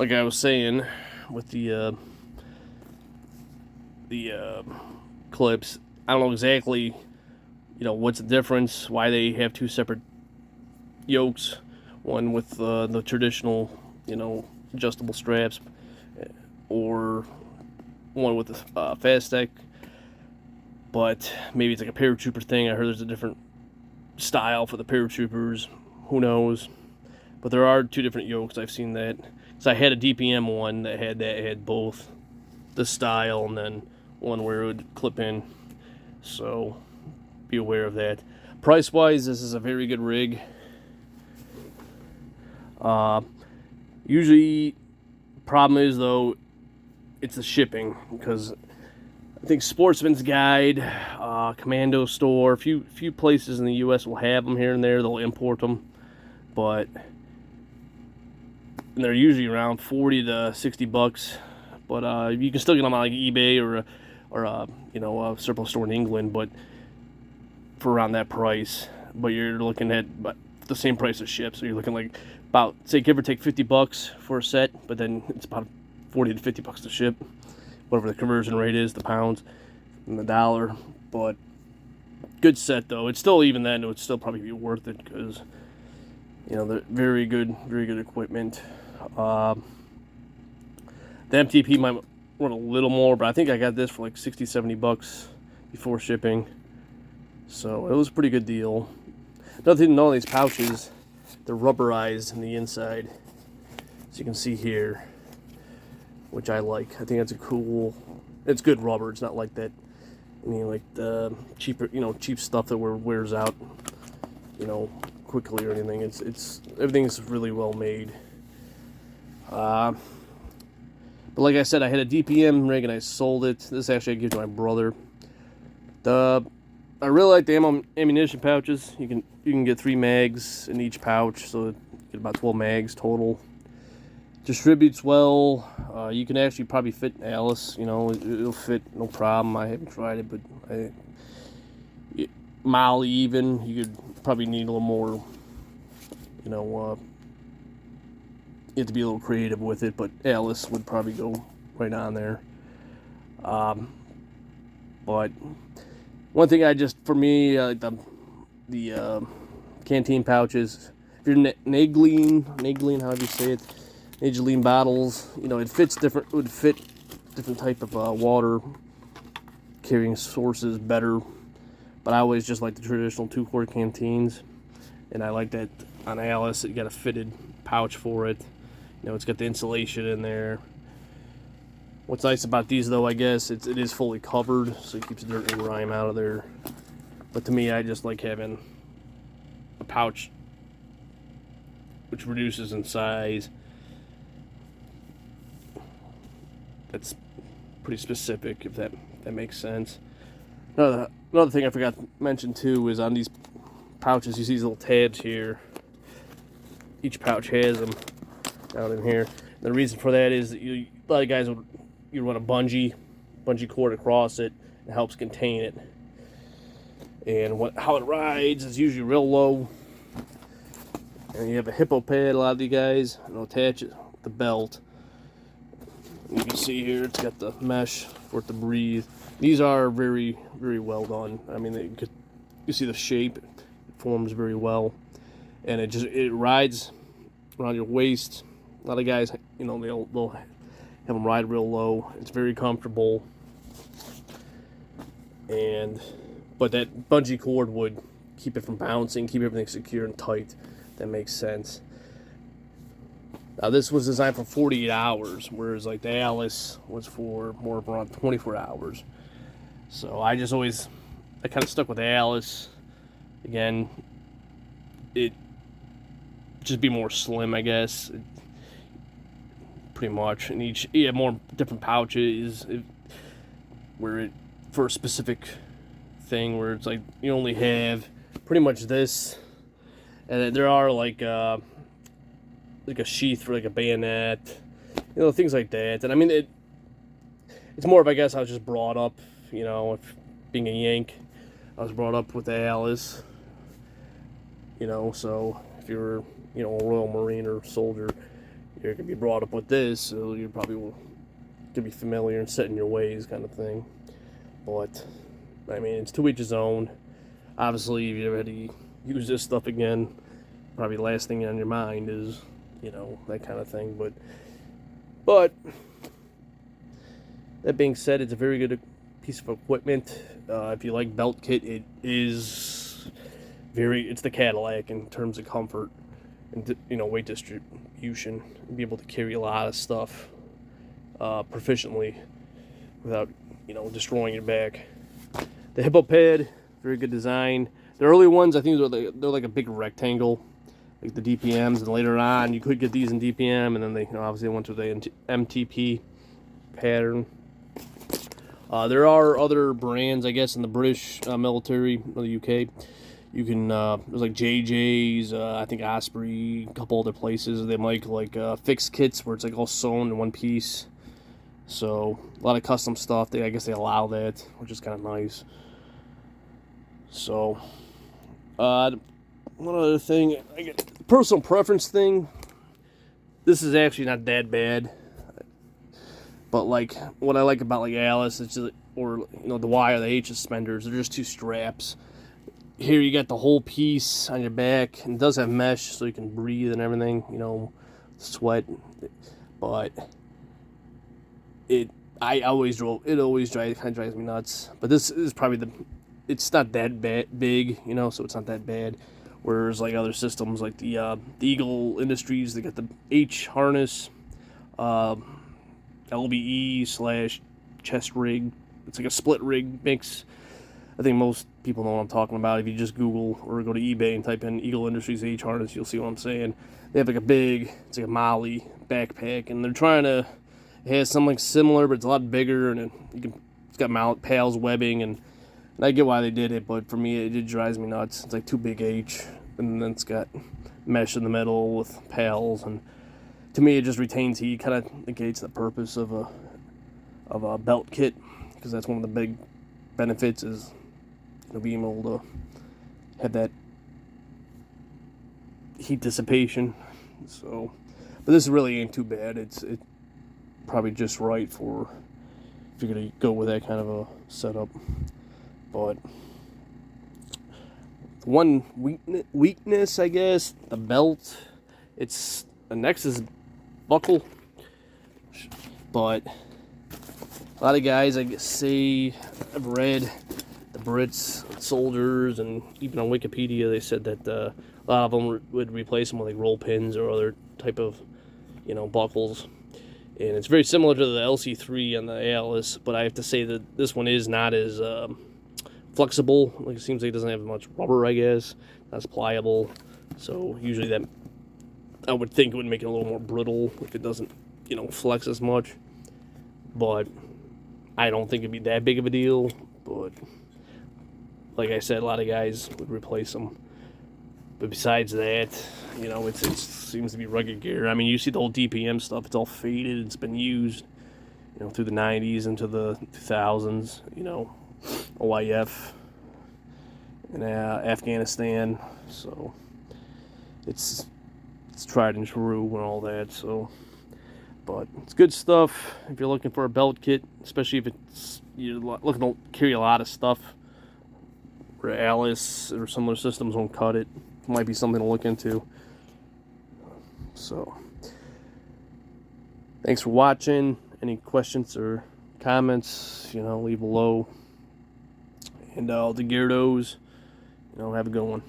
like I was saying with the clips, I don't know exactly, what's the difference, why they have two separate yokes, one with the traditional, adjustable straps, or one with the fast deck. But maybe it's like a paratrooper thing. I heard there's a different style for the paratroopers. Who knows? But there are two different yokes. I've seen that. So I had a DPM one that had both the style and then one where it would clip in. So be aware of that. Price wise, this is a very good rig. Usually, problem is though, it's the shipping, because I think Sportsman's Guide, Commando Store, a few places in the U.S. will have them here and there. They'll import them, but they're usually around $40 to $60. But you can still get them on like eBay or a surplus store in England, but for around that price. But you're looking at the same price as ship, so you're looking like about, say, give or take $50 for a set, but then it's about $40 to $50 to ship, whatever the conversion rate is, the pounds and the dollar. But good set though. It's still, even then, it would still probably be worth it, because they're very good equipment. The MTP might run a little more, but I think I got this for like $60-$70 before shipping, so it was a pretty good deal. Another thing to know on these pouches, they're rubberized in the inside, so you can see here, which I like. I think that's it's good rubber. It's not like that, like the cheap stuff that wears out, quickly or anything. It's everything's really well made. But like I said, I had a DPM rig and I sold it. This actually I gave to my brother. I really like the ammunition pouches. You can get 3 mags in each pouch, so you get about 12 mags total. Distributes well. You can actually probably fit Alice. It'll fit no problem. I haven't tried it, but Molly even, you could probably need a little more. You have to be a little creative with it, but Alice would probably go right on there. But one thing for me, the canteen pouches, if you're Nagleen, however you say it, Nagleen bottles, it would fit different type of water carrying sources better. But I always just like the traditional 2-quart canteens, and I like that on Alice. You got a fitted pouch for it. It's got the insulation in there. What's nice about these though, I guess, it is fully covered, so it keeps dirt and grime out of there. But to me, I just like having a pouch which reduces in size. That's pretty specific, if that makes sense. Another thing I forgot to mention too is on these pouches, you see these little tabs here. Each pouch has them down in here. And the reason for that is that a lot of guys you run a bungee cord across it. It helps contain it. And how it rides is usually real low. And you have a hippo pad, a lot of you guys, and it'll attach it with the belt. And you can see here it's got the mesh for it to breathe. These are very, very well done. I mean, you see the shape, it forms very well, and it rides around your waist. A lot of guys, they'll have them ride real low. It's very comfortable, but that bungee cord would keep it from bouncing, keep everything secure and tight. That makes sense. Now this was designed for 48 hours, whereas like the Alice was for more of around 24 hours. So I kind of stuck with the Alice. Again, it just be more slim, I guess. Pretty much, and more different pouches for a specific thing, where it's like you only have pretty much this, and there are like a sheath for like a bayonet, things like that. And I mean, it's more of, I guess, I was just brought up, being a Yank, I was brought up with the Alice, so if you're, a Royal Marine or soldier, you're gonna be brought up with this, so you probably will gonna be familiar and set in your ways, kind of thing. But I mean, it's to each his own. Obviously, if you ever had to use this stuff again, probably the last thing on your mind is, you know, that kind of thing. But that being said, it's a very good piece of equipment. If you like belt kit, it is it's the Cadillac in terms of comfort and, you know, weight distribution. You'll be able to carry a lot of stuff proficiently without, you know, destroying your back. The hippo pad, very good design. The early ones, I think they're like a big rectangle, like the DPMs, and later on you could get these in DPM, and then they, you know, obviously went to the MTP pattern. There are other brands, I guess, in the British military, or the UK. You can, there's like JJ's, I think Osprey, a couple other places. They make like fixed kits where it's like all sewn in one piece. So a lot of custom stuff. I guess they allow that, which is kind of nice. So, one other thing, I get personal preference thing. This is actually not that bad. But like what I like about like Alice, it's just, or you know, the Y or the H suspenders, they're just two straps. Here you got the whole piece on your back, and it does have mesh so you can breathe and everything, you know, sweat. But it always kind of drives me nuts. But this is probably it's not that big, you know, so it's not that bad. Whereas like other systems like the Eagle Industries, they got the H harness, LBE / chest rig. It's like a split rig mix. I think most people know what I'm talking about. If you just Google or go to eBay and type in Eagle Industries H harness, you'll see what I'm saying. They have like it's like a Molly backpack, and they're trying to, it has something similar, but it's a lot bigger, and it's got pals webbing, and I get why they did it, but for me, it drives me nuts. It's like too big H, and then it's got mesh in the middle with pals, and to me, it just retains heat, kind of negates the purpose of a belt kit, because that's one of the big benefits is, you know, being able to have that heat dissipation. So, but this really ain't too bad. It's probably just right for if you're gonna go with that kind of a setup. But one weakness, I guess, the belt. It's the Nexus buckle, but a lot of guys, I guess, say, I've read the Brits soldiers, and even on Wikipedia they said that a lot of them would replace them with like roll pins or other type of, you know, buckles. And it's very similar to the LC3 and the ALS, but I have to say that this one is not as flexible. Like, it seems like it doesn't have much rubber, I guess. Not as pliable. So usually that, I would think, it would make it a little more brittle if it doesn't, you know, flex as much. But I don't think it'd be that big of a deal. But like I said, a lot of guys would replace them. But besides that, you know, it seems to be rugged gear. I mean, you see the whole DPM stuff, it's all faded. It's been used, you know, through the 90s into the 2000s, you know, OIF and Afghanistan. So it's tried and true and all that. So, but it's good stuff if you're looking for a belt kit, especially if you're looking to carry a lot of stuff where Alice or similar systems won't cut it. Might be something to look into. So, thanks for watching. Any questions or comments, you know, leave below. And all the Geardos, you know, have a good one.